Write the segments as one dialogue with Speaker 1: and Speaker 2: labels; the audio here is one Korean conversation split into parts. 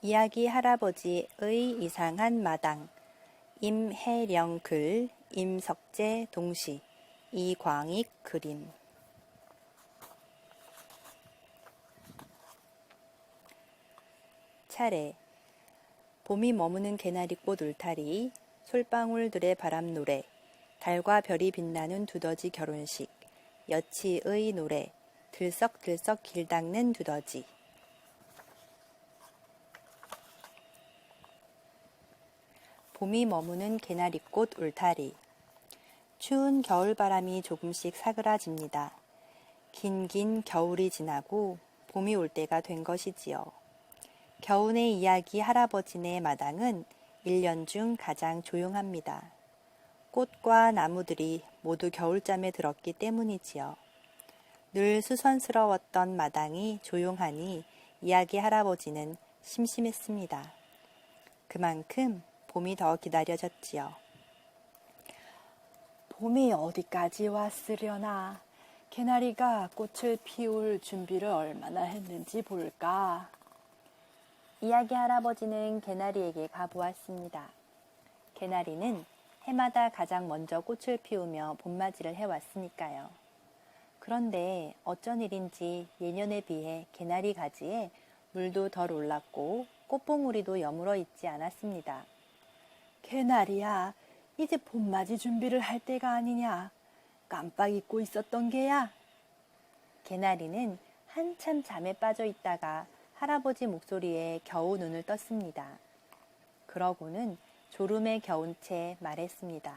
Speaker 1: 이야기 할아버지의 이상한 마당. 임혜령 글, 임석재 동시, 이광익 그림. 차례. 봄이 머무는 개나리꽃 울타리, 솔방울들의 바람 노래, 달과 별이 빛나는 두더지 결혼식, 여치의 노래, 들썩들썩 길 닦는 두더지. 봄이 머무는 개나리꽃 울타리. 추운 겨울바람이 조금씩 사그라집니다. 긴 겨울이 지나고 봄이 올 때가 된 것이지요. 겨우내 이야기 할아버지네 마당은 1년 중 가장 조용합니다. 꽃과 나무들이 모두 겨울잠에 들었기 때문이지요. 늘 수선스러웠던 마당이 조용하니 이야기 할아버지는 심심했습니다. 그만큼 봄이 더 기다려졌지요.
Speaker 2: 봄이 어디까지 왔으려나. 개나리가 꽃을 피울 준비를 얼마나 했는지 볼까.
Speaker 1: 이야기 할아버지는 개나리에게 가보았습니다. 개나리는 해마다 가장 먼저 꽃을 피우며 봄맞이를 해왔으니까요. 그런데 어쩐 일인지 예년에 비해 개나리 가지에 물도 덜 올랐고 꽃봉우리도 여물어 있지 않았습니다.
Speaker 2: 개나리야, 이제 봄맞이 준비를 할 때가 아니냐. 깜빡 잊고 있었던 게야.
Speaker 1: 개나리는 한참 잠에 빠져 있다가 할아버지 목소리에 겨우 눈을 떴습니다. 그러고는 졸음에 겨운 채 말했습니다.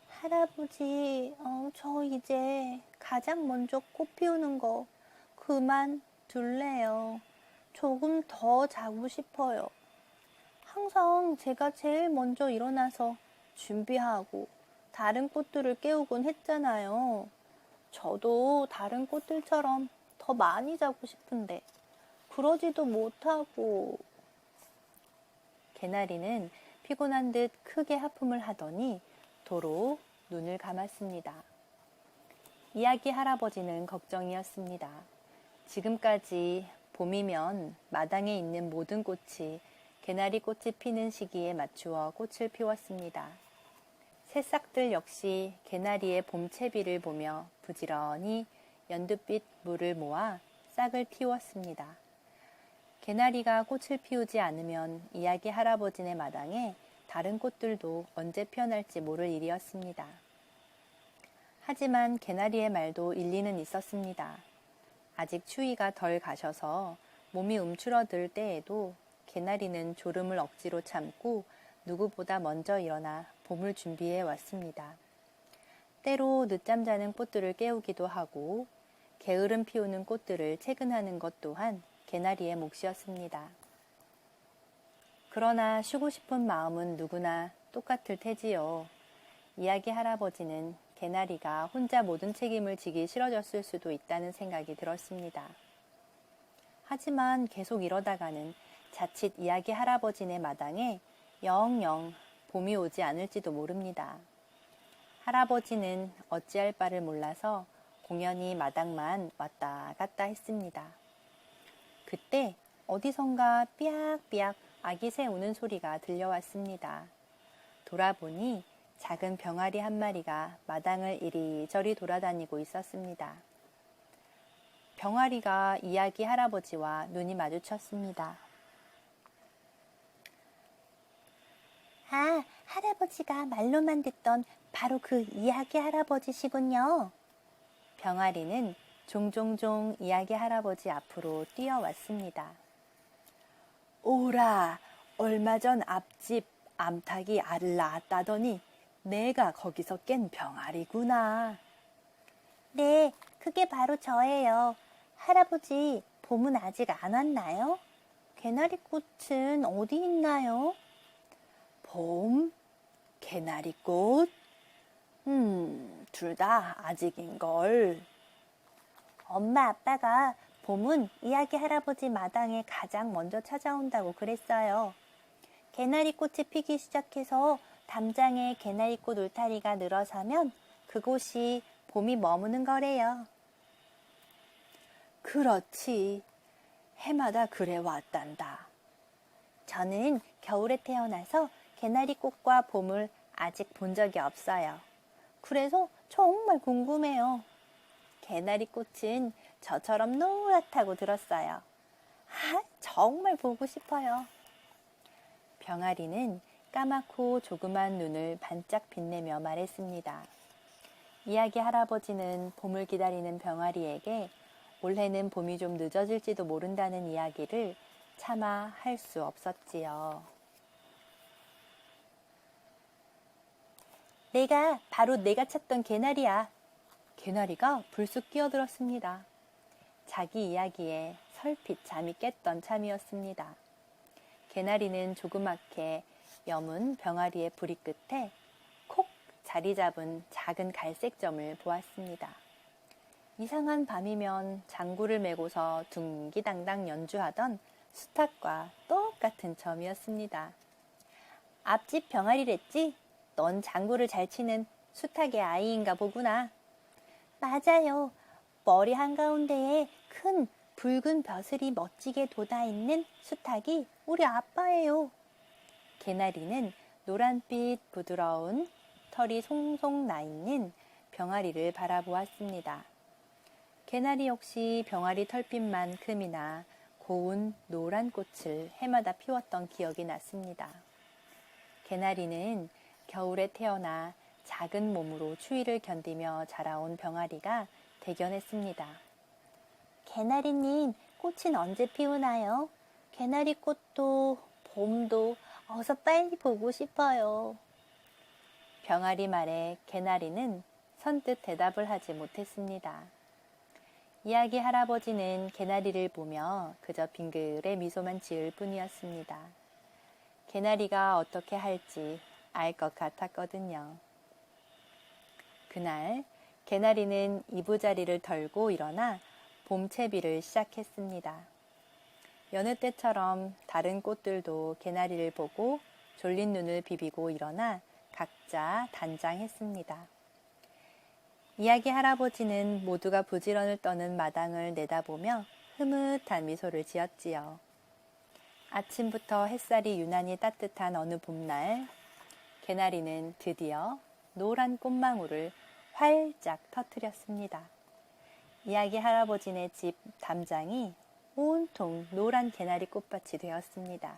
Speaker 1: 할아버지, 저 이제 가장 먼저 꽃 피우는 거 그만 둘래요. 조금 더 자고 싶어요. 항상 제가 제일 먼저 일어나서 준비하고 다른 꽃들을 깨우곤 했잖아요. 저도 다른 꽃들처럼 더 많이 자고 싶은데 그러지도 못하고. 개나리는 피곤한 듯 크게 하품을 하더니 도로 눈을 감았습니다. 이야기 할아버지는 걱정이었습니다. 지금까지 봄이면 마당에 있는 모든 꽃이 개나리 꽃이 피는 시기에 맞추어 꽃을 피웠습니다. 새싹들 역시 개나리의 봄채비를 보며 부지런히 연두빛 물을 모아 싹을 틔웠습니다. 개나리가 꽃을 피우지 않으면 이야기 할아버지네 마당에 다른 꽃들도 언제 피어날지 모를 일이었습니다. 하지만 개나리의 말도 일리는 있었습니다. 아직 추위가 덜 가셔서 몸이 움츠러들 때에도 개나리는 졸음을 억지로 참고 누구보다 먼저 일어나 봄을 준비해 왔습니다. 때로 늦잠 자는 꽃들을 깨우기도 하고 게으름 피우는 꽃들을 체근하는 것 또한 개나리의 몫이었습니다. 그러나 쉬고 싶은 마음은 누구나 똑같을 테지요. 이야기 할아버지는 개나리가 혼자 모든 책임을 지기 싫어졌을 수도 있다는 생각이 들었습니다. 하지만 계속 이러다가는 자칫 이야기 할아버지네 마당에 영영 봄이 오지 않을지도 모릅니다. 할아버지는 어찌할 바를 몰라서 공연히 마당만 왔다 갔다 했습니다. 그때 어디선가 삐약삐약 아기 새 우는 소리가 들려왔습니다. 돌아보니 작은 병아리 한 마리가 마당을 이리저리 돌아다니고 있었습니다. 병아리가 이야기 할아버지와 눈이 마주쳤습니다.
Speaker 3: 아, 할아버지가 말로만 듣던 바로 그 이야기 할아버지시군요.
Speaker 1: 병아리는 종종종 이야기 할아버지 앞으로 뛰어왔습니다.
Speaker 2: 오라, 얼마 전 앞집 암탉이 알을 낳았다더니 내가 거기서 깬 병아리구나.
Speaker 3: 네, 그게 바로 저예요. 할아버지, 봄은 아직 안 왔나요? 개나리꽃은 어디 있나요?
Speaker 2: 봄? 개나리꽃? 둘 다 아직인걸.
Speaker 3: 엄마 아빠가 봄은 이야기 할아버지 마당에 가장 먼저 찾아온다고 그랬어요. 개나리꽃이 피기 시작해서 담장에 개나리꽃 울타리가 늘어서면 그곳이 봄이 머무는 거래요.
Speaker 2: 그렇지. 해마다 그래 왔단다.
Speaker 3: 저는 겨울에 태어나서 개나리꽃과 봄을 아직 본 적이 없어요. 그래서 정말 궁금해요. 개나리꽃은 저처럼 노랗다고 들었어요. 정말 보고 싶어요.
Speaker 1: 병아리는 까맣고 조그만 눈을 반짝 빛내며 말했습니다. 이야기 할아버지는 봄을 기다리는 병아리에게 올해는 봄이 좀 늦어질지도 모른다는 이야기를 차마 할 수 없었지요.
Speaker 3: 바로 내가 찾던 개나리야.
Speaker 1: 개나리가 불쑥 끼어들었습니다. 자기 이야기에 설핏 잠이 깼던 참이었습니다. 개나리는 조그맣게 여문 병아리의 부리 끝에 콕 자리 잡은 작은 갈색 점을 보았습니다. 이상한 밤이면 장구를 메고서 둥기당당 연주하던 수탉과 똑같은 점이었습니다.
Speaker 3: 앞집 병아리랬지? 넌 장구를 잘 치는 수탉의 아이인가 보구나. 맞아요. 머리 한가운데에 큰 붉은 벼슬이 멋지게 돋아있는 수탉이 우리 아빠예요.
Speaker 1: 개나리는 노란빛 부드러운 털이 송송 나 있는 병아리를 바라보았습니다. 개나리 역시 병아리 털빛만큼이나 고운 노란 꽃을 해마다 피웠던 기억이 났습니다. 개나리는 겨울에 태어나 작은 몸으로 추위를 견디며 자라온 병아리가 대견했습니다.
Speaker 3: 개나리님, 꽃은 언제 피우나요? 개나리꽃도 봄도 어서 빨리 보고 싶어요.
Speaker 1: 병아리 말에 개나리는 선뜻 대답을 하지 못했습니다. 이야기 할아버지는 개나리를 보며 그저 빙그레 미소만 지을 뿐이었습니다. 개나리가 어떻게 할지 알 것 같았거든요. 그날 개나리는 이부자리를 털고 일어나 봄채비를 시작했습니다. 여느 때처럼 다른 꽃들도 개나리를 보고 졸린 눈을 비비고 일어나 각자 단장했습니다. 이야기 할아버지는 모두가 부지런을 떠는 마당을 내다보며 흐뭇한 미소를 지었지요. 아침부터 햇살이 유난히 따뜻한 어느 봄날, 개나리는 드디어 노란 꽃망울을 활짝 터뜨렸습니다. 이야기 할아버지네 집 담장이 온통 노란 개나리 꽃밭이 되었습니다.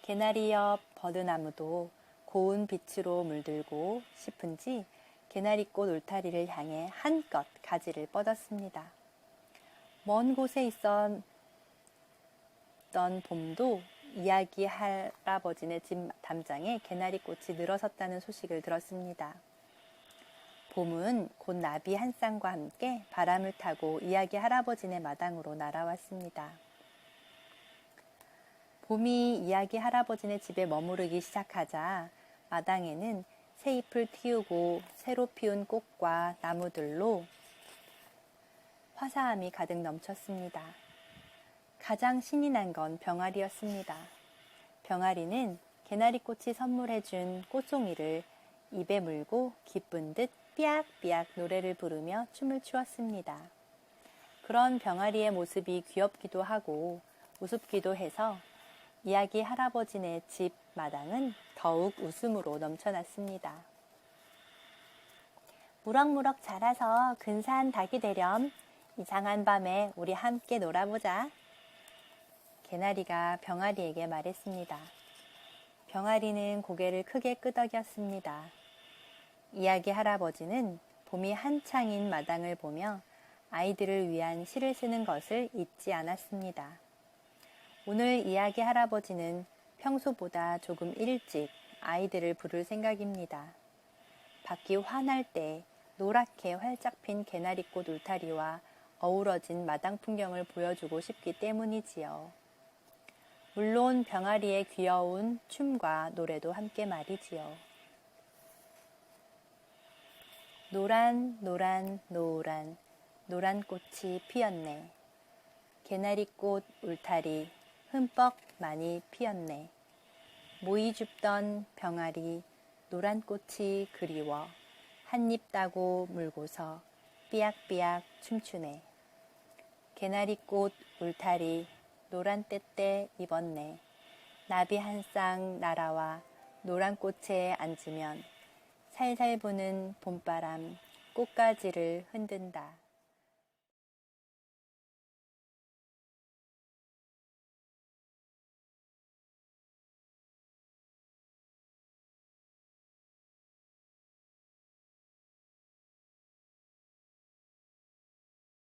Speaker 1: 개나리 옆 버드나무도 고운 빛으로 물들고 싶은지 개나리꽃 울타리를 향해 한껏 가지를 뻗었습니다. 먼 곳에 있었던 봄도 이야기 할아버지네 집 담장에 개나리꽃이 늘어섰다는 소식을 들었습니다. 봄은 곧 나비 한 쌍과 함께 바람을 타고 이야기 할아버지네 마당으로 날아왔습니다. 봄이 이야기 할아버지네 집에 머무르기 시작하자 마당에는 새 잎을 틔우고 새로 피운 꽃과 나무들로 화사함이 가득 넘쳤습니다. 가장 신이 난 건 병아리였습니다. 병아리는 개나리꽃이 선물해준 꽃송이를 입에 물고 기쁜 듯 삐약삐약 노래를 부르며 춤을 추었습니다. 그런 병아리의 모습이 귀엽기도 하고 우습기도 해서 이야기 할아버지네 집 마당은 더욱 웃음으로 넘쳐났습니다.
Speaker 3: 무럭무럭 자라서 근사한 닭이 되렴. 이상한 밤에 우리 함께 놀아보자.
Speaker 1: 개나리가 병아리에게 말했습니다. 병아리는 고개를 크게 끄덕였습니다. 이야기 할아버지는 봄이 한창인 마당을 보며 아이들을 위한 시를 쓰는 것을 잊지 않았습니다. 오늘 이야기 할아버지는 평소보다 조금 일찍 아이들을 부를 생각입니다. 밖이 환할 때 노랗게 활짝 핀 개나리꽃 울타리와 어우러진 마당 풍경을 보여주고 싶기 때문이지요. 물론 병아리의 귀여운 춤과 노래도 함께 말이지요. 노란 노란 노란 노란 꽃이 피었네. 개나리꽃 울타리 흠뻑 많이 피었네. 모이 줍던 병아리 노란 꽃이 그리워 한입 따고 물고서 삐약삐약 춤추네. 개나리꽃 울타리 노란 떼떼 입었네. 나비 한 쌍 날아와 노란 꽃에 앉으면 살살 부는 봄바람 꽃가지를 흔든다.